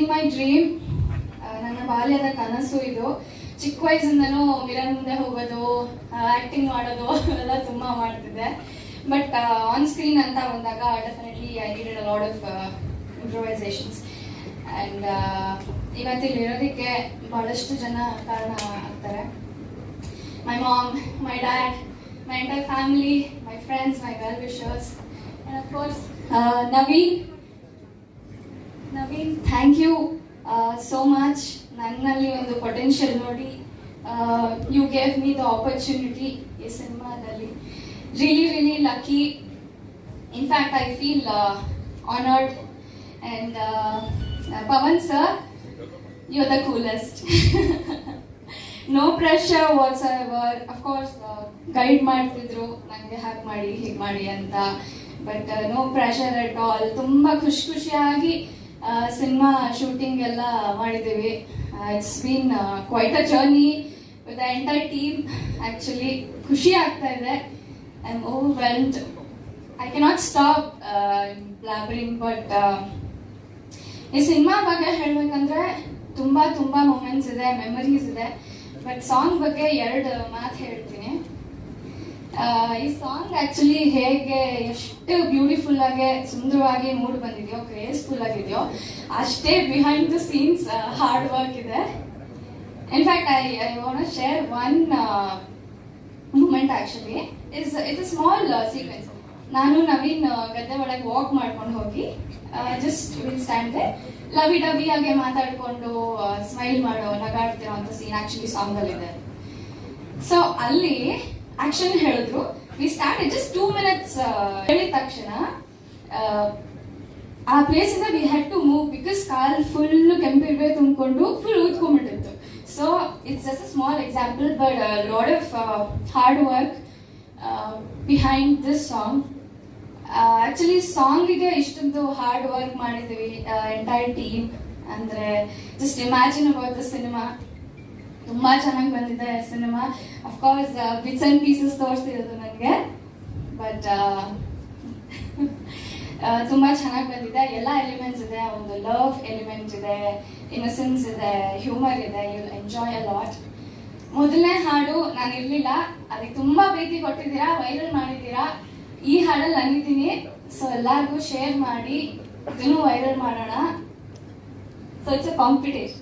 Bin my dream. ನನ್ನ ಬಾಲ್ಯದ ಕನಸು ಇದು. ಚಿಕ್ಕ ವಯಸ್ಸಿಂದನೂ ಮಿರರ್ ಮುಂದೆ ಹೋಗೋದು, ಆಕ್ಟಿಂಗ್ ಮಾಡೋದು ಎಲ್ಲ ತುಂಬಾ ಮಾಡ್ತಿದ್ದೆ. ಬಟ್ ಆನ್ ಸ್ಕ್ರೀನ್ ಅಂತ ಬಂದಾಗ definitely I needed a lot of improvisations. And ಇವತ್ತಿಲ್ಲಿ ಇರೋದಕ್ಕೆ ಬಹಳಷ್ಟು ಜನ ಕಾರಣ ಆಗ್ತಾರೆ. My mom, my dad, my entire family, my friends, my well-wishers, and of course, Naveen, thank you so much. Nannalli ಒಂದು potential ನೋಡಿ, you gave me the opportunity ಈ ಸಿನಿಮಾದಲ್ಲಿ. Really lucky. In fact, I feel honored. And Pawan sir, you're the coolest. No pressure whatsoever. Of course, guide ಮಾಡ್ತಿದ್ರು ನನಗೆ ಹಾಗೆ ಮಾಡಿ ಹೀಗೆ ಮಾಡಿ ಅಂತ. But no pressure at all. ತುಂಬ ಖುಷಿಯಾಗಿ ಸಿನಿಮಾ ಶೂಟಿಂಗ್ ಎಲ್ಲ ಮಾಡಿದ್ದೀವಿ. It's been quite a journey with the entire team. Actually ಖುಷಿ ಆಗ್ತಾ ಇದೆ. I am overwhelmed. I cannot stop blabbering. But ಈ ಸಿನಿಮಾ ಬಗ್ಗೆ ಹೇಳಬೇಕಂದ್ರೆ ತುಂಬ ಮೂಮೆಂಟ್ಸ್ ಇದೆ, ಮೆಮರೀಸ್ ಇದೆ. ಬಟ್ ಸಾಂಗ್ ಬಗ್ಗೆ 2 ಮಾತು ಹೇಳ್ತೀನಿ. ಈ ಸಾಂಗ್ ಆಕ್ಚುಲಿ ಹೇಗೆ ಎಷ್ಟು ಬ್ಯೂಟಿಫುಲ್ ಆಗಿ ಸುಂದರವಾಗಿ ಮೂಡ್ ಬಂದಿದೆಯೋ, ಗ್ರೇಸ್ಫುಲ್ ಆಗಿದೆಯೋ, ಅಷ್ಟೇ behind the scenes hard work ಇದೆ. In fact I want share one moment. Actually it's a small sequence. ನಾನು ನವೀನ್ ಗದ್ದೆ ಒಳಗೆ ವಾಕ್ ಮಾಡ್ಕೊಂಡು ಹೋಗಿ ಜಸ್ಟ್ ವಿಲ್ ಸ್ಟ್ಯಾಂಡ್ ದೇ, ಲವಿ ಡವಿ ಆಗಿ ಮಾತಾಡ್ಕೊಂಡು ಸ್ಮೈಲ್ ಮಾಡೋ, ನಗಾಡ್ತಿರೋ ಅಂತ ಸೀನ್ ಆಕ್ಚುಲಿ ಸಾಂಗ್ ಅಲ್ಲಿ ಇದೆ. ಸೊ ಅಲ್ಲಿ ಆಕ್ಷನ್ ಹೇಳಿದ್ರು. ವಿ ಸ್ಟಾರ್ಟ್ ಜಸ್ಟ್ 2 minutes ಹೇಳಿದ ತಕ್ಷಣ ಆ ಪ್ಲೇಸ್ ಇಂದ we had to move because ಕಾಲ್ ಫುಲ್ ಕೆಂಪಿರ್ವೆ ತುಂಬಿಕೊಂಡು ಫುಲ್ ಊದ್ಕೊಂಡ್ಬಿಟ್ಟಿತ್ತು. So it's just a small example, but lot of hard work behind this song. Actually ಸಾಂಗಿಗೆ ಇಷ್ಟೊಂದು ಹಾರ್ಡ್ ವರ್ಕ್ ಮಾಡಿದ್ವಿ ಎಂಟೈರ್ ಟೀಮ್. ಅಂದ್ರೆ just imagine about the cinema. ತುಂಬಾ ಚೆನ್ನಾಗಿ ಬಂದಿದೆ cinema. Of course bits and pieces ತೋರಿಸ್ತಿರೋದು ನನಗೆ, ಬಟ್ ತುಂಬಾ ಚೆನ್ನಾಗಿ ಬಂದಿದೆ. ಎಲ್ಲ ಎಲಿಮೆಂಟ್ಸ್ ಇದೆ. ಒಂದು ಲವ್ ಎಲಿಮೆಂಟ್ ಇದೆ, ಇನ್ನಸೆನ್ಸ್ ಇದೆ, ಹ್ಯೂಮರ್ ಇದೆ. You enjoy a lot. ಮೊದಲನೇ ಹಾಡು ನಾನು ಇರ್ಲಿಲ್ಲ, ಅದಕ್ಕೆ ತುಂಬಾ ಪ್ರೀತಿ ಕೊಟ್ಟಿದ್ದೀರಾ, ವೈರಲ್ ಮಾಡಿದ್ದೀರಾ. ಈ ಹಾಡಲ್ಲಿ ನಾನಿದ್ದೀನಿ. ಸೊ ಎಲ್ಲರಿಗೂ ಶೇರ್ ಮಾಡಿ ಇದನ್ನು ವೈರಲ್ ಮಾಡೋಣ. So it's a competition.